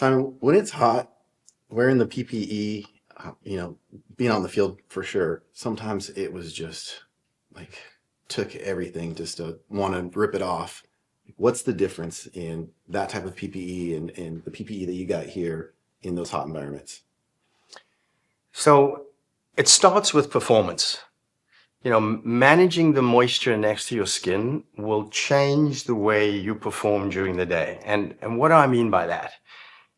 Simon, when it's hot, wearing the PPE, being on the field for sure, sometimes it was just like took everything just to want to rip it off. What's the difference in that type of PPE and the PPE that you got here in those hot environments? So it starts with performance. Managing the moisture next to your skin will change the way you perform during the day. And what do I mean by that?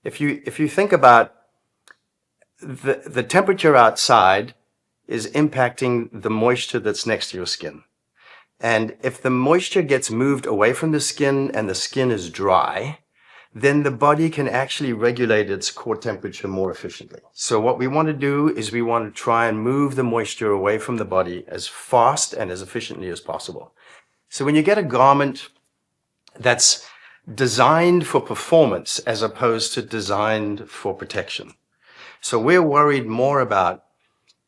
If you think about the temperature outside is impacting the moisture that's next to your skin. And if the moisture gets moved away from the skin and the skin is dry, then the body can actually regulate its core temperature more efficiently. So what we want to do is we want to try and move the moisture away from the body as fast and as efficiently as possible. So when you get a garment that's designed for performance as opposed to designed for protection. So we're worried more about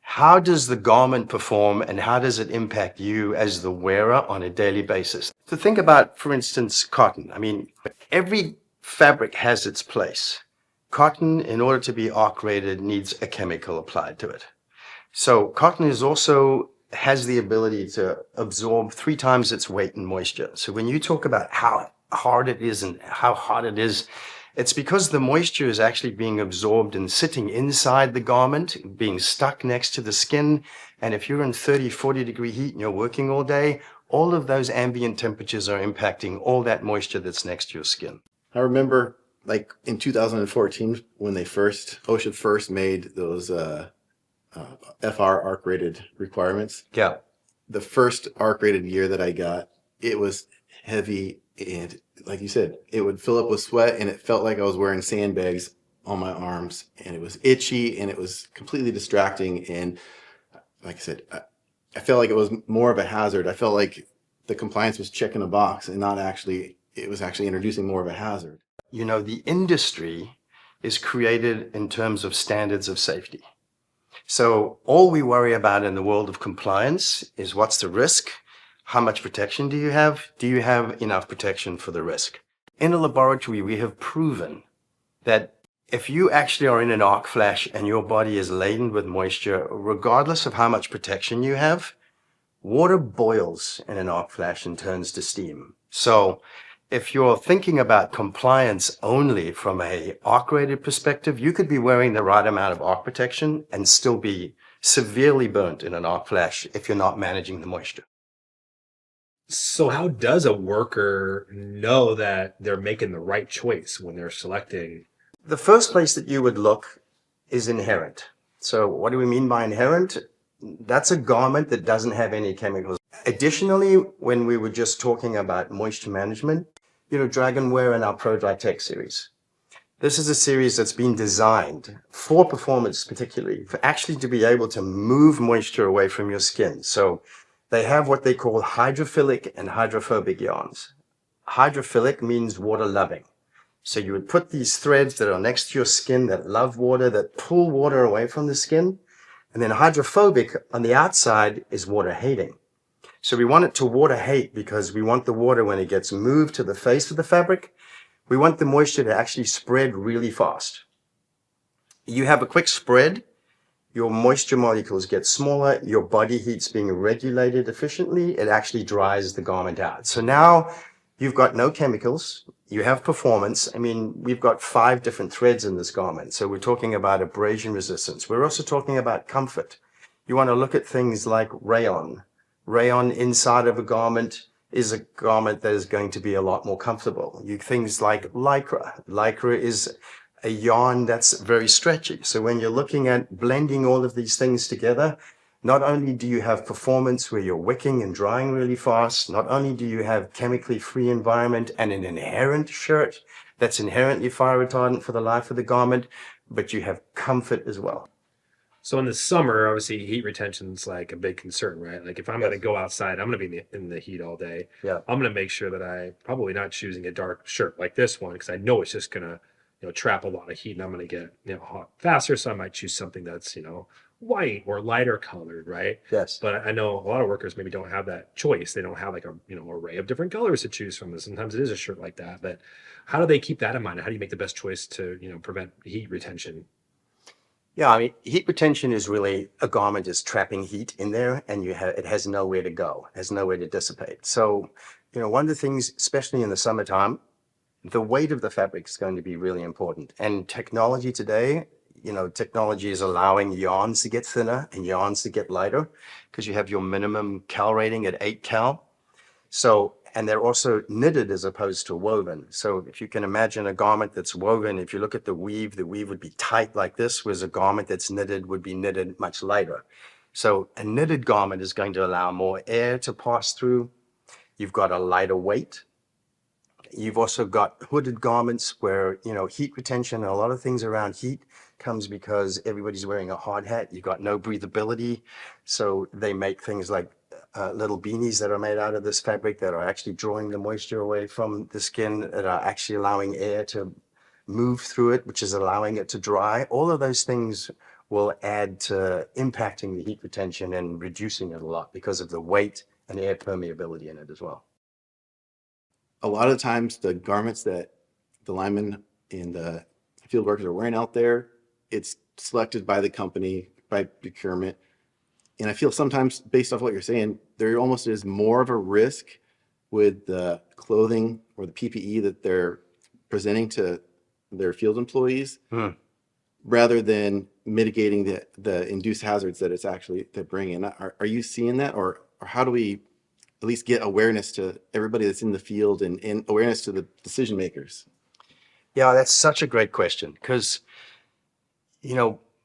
how does the garment perform and how does it impact you as the wearer on a daily basis? To think about, for instance, cotton. I mean, every fabric has its place. Cotton, in order to be arc rated, needs a chemical applied to it. So cotton has the ability to absorb 3 times its weight in moisture. So when you talk about how hard it is and how hot it is, it's because the moisture is actually being absorbed and sitting inside the garment, being stuck next to the skin. And if you're in 30, 40 degree heat and you're working all day, all of those ambient temperatures are impacting all that moisture that's next to your skin. I remember like in 2014 when OSHA first made those FR arc rated requirements. Yeah. The first arc rated gear that I got, it was heavy and like you said, it would fill up with sweat and it felt like I was wearing sandbags on my arms and it was itchy and it was completely distracting. And like I said, I felt like it was more of a hazard. I felt like the compliance was checking a box and it was actually introducing more of a hazard. The industry is created in terms of standards of safety. So all we worry about in the world of compliance is what's the risk? How much protection do you have? Do you have enough protection for the risk? In a laboratory, we have proven that if you actually are in an arc flash and your body is laden with moisture, regardless of how much protection you have, water boils in an arc flash and turns to steam. So if you're thinking about compliance only from a arc rated perspective, you could be wearing the right amount of arc protection and still be severely burnt in an arc flash if you're not managing the moisture. So how does a worker know that they're making the right choice when they're selecting? The first place that you would look is inherent. So what do we mean by inherent? That's a garment that doesn't have any chemicals. Additionally, when we were just talking about moisture management, Dragonwear in our Pro Dry Tech series. This is a series that's been designed for performance, particularly for actually to be able to move moisture away from your skin. So they have what they call hydrophilic and hydrophobic yarns. Hydrophilic means water loving. So you would put these threads that are next to your skin that love water, that pull water away from the skin. And then hydrophobic on the outside is water hating. So we want it to water hate because we want the water, when it gets moved to the face of the fabric, we want the moisture to actually spread really fast. You have a quick spread, your moisture molecules get smaller, your body heat's being regulated efficiently, it actually dries the garment out. So now you've got no chemicals, you have performance. I mean, we've got 5 different threads in this garment. So we're talking about abrasion resistance. We're also talking about comfort. You want to look at things like rayon. Rayon inside of a garment is a garment that is going to be a lot more comfortable. Things like lycra. Lycra is a yarn that's very stretchy. So when you're looking at blending all of these things together, not only do you have performance where you're wicking and drying really fast, not only do you have chemically free environment and an inherent shirt that's inherently fire retardant for the life of the garment, but you have comfort as well. So in the summer, obviously heat retention is like a big concern, right? Like if I'm going to go outside, I'm going to be in the heat all day. Yeah. I'm going to make sure that I probably not choosing a dark shirt like this one because I know it's just going to trap a lot of heat and I'm going to get hot faster. So I might choose something that's white or lighter colored, right? Yes. But I know a lot of workers maybe don't have that choice. They don't have like a array of different colors to choose from. And sometimes it is a shirt like that. But how do they keep that in mind? How do you make the best choice to prevent heat retention? Yeah, I mean, heat retention is really a garment is trapping heat in there, and it has nowhere to go, has nowhere to dissipate. So, one of the things, especially in the summertime, the weight of the fabric is going to be really important. And technology today, technology is allowing yarns to get thinner and yarns to get lighter because you have your minimum cal rating at 8 cal. So, and they're also knitted as opposed to woven. So if you can imagine a garment that's woven, if you look at the weave would be tight like this, whereas a garment that's knitted would be knitted much lighter. So a knitted garment is going to allow more air to pass through. You've got a lighter weight. You've also got hooded garments where, heat retention and a lot of things around heat comes because everybody's wearing a hard hat. You've got no breathability. So they make things like little beanies that are made out of this fabric that are actually drawing the moisture away from the skin, that are actually allowing air to move through it, which is allowing it to dry. All of those things will add to impacting the heat retention and reducing it a lot because of the weight and air permeability in it as well. A lot of times the garments that the linemen and the field workers are wearing out there, it's selected by the company, by procurement. And I feel sometimes, based off what you're saying, there almost is more of a risk with the clothing or the PPE that they're presenting to their field employees, rather than mitigating the induced hazards that they're bringing. Are you seeing that, or how do we at least get awareness to everybody that's in the field and awareness to the decision makers? Yeah, that's such a great question because,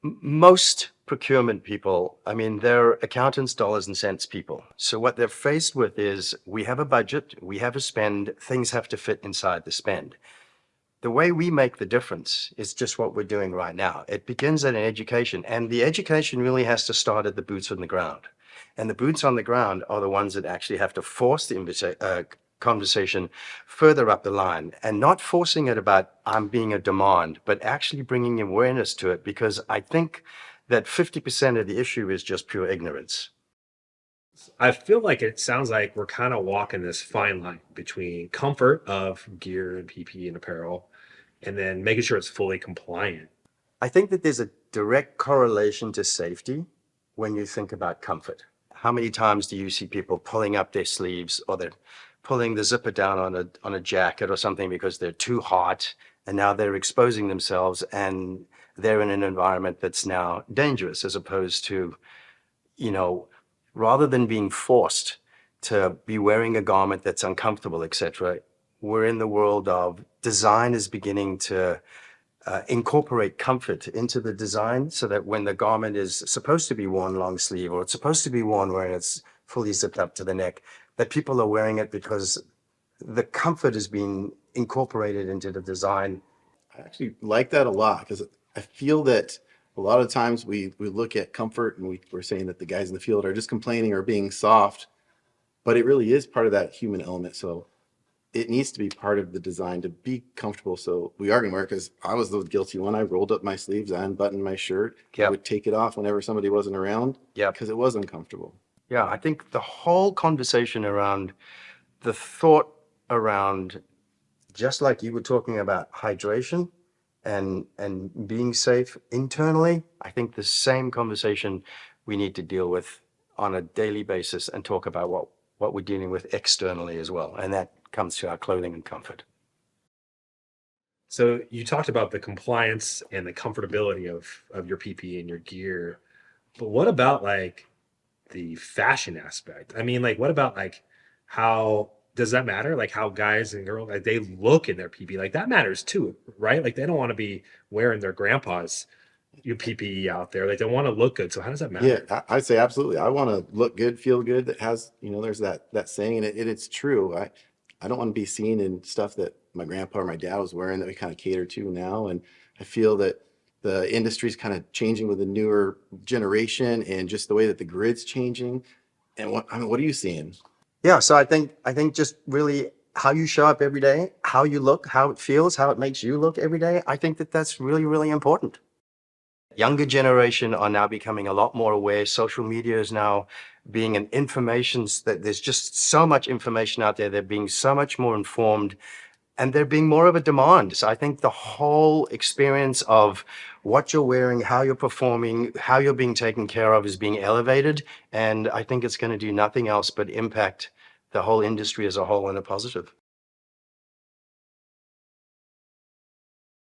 most procurement people, I mean, they're accountants, dollars and cents people. So what they're faced with is we have a budget, we have a spend, things have to fit inside the spend. The way we make the difference is just what we're doing right now. It begins at an education, and the education really has to start at the boots on the ground. And the boots on the ground are the ones that actually have to force the conversation further up the line, and not forcing it about I'm being a demand, but actually bringing awareness to it, because I think that 50% of the issue is just pure ignorance. I feel like it sounds like we're kind of walking this fine line between comfort of gear and PPE and apparel and then making sure it's fully compliant. I think that there's a direct correlation to safety when you think about comfort. How many times do you see people pulling up their sleeves, or they're pulling the zipper down on a jacket or something because they're too hot, and now they're exposing themselves and they're in an environment that's now dangerous, as opposed to, rather than being forced to be wearing a garment that's uncomfortable, etc. We're in the world of design is beginning to incorporate comfort into the design, so that when the garment is supposed to be worn long sleeve, or it's supposed to be worn when it's fully zipped up to the neck, that people are wearing it because the comfort is being incorporated into the design. I actually like that a lot because I feel that a lot of times we look at comfort and we're saying that the guys in the field are just complaining or being soft, but it really is part of that human element. So it needs to be part of the design to be comfortable. So we are going to wear it, because I was the guilty one. I rolled up my sleeves, I unbuttoned my shirt. I would take it off whenever somebody wasn't around because it was uncomfortable. Yeah, I think the whole conversation around the thought around, just like you were talking about hydration and being safe internally, I think the same conversation we need to deal with on a daily basis and talk about what we're dealing with externally as well. And that comes to our clothing and comfort. So you talked about the compliance and the comfortability of your PPE and your gear, but what about like the fashion aspect? I mean, like, what about like how does that matter? Like how guys and girls like they look in their PPE, like that matters too, right? Like they don't want to be wearing their grandpa's PPE out there. Like they want to look good. So how does that matter? Yeah, I'd say absolutely. I want to look good, feel good. That has, there's that saying, and it's true. I don't want to be seen in stuff that my grandpa or my dad was wearing that we kind of cater to now. And I feel that the industry's kind of changing with the newer generation and just the way that the grid's changing. And what are you seeing? Yeah, so I think just really how you show up every day, how you look, how it feels, how it makes you look every day. I think that that's really, really important. Younger generation are now becoming a lot more aware. Social media is now being an that there's just so much information out there. They're being so much more informed and there being more of a demand. So I think the whole experience of what you're wearing, how you're performing, how you're being taken care of is being elevated. And I think it's going to do nothing else but impact the whole industry as a whole in a positive.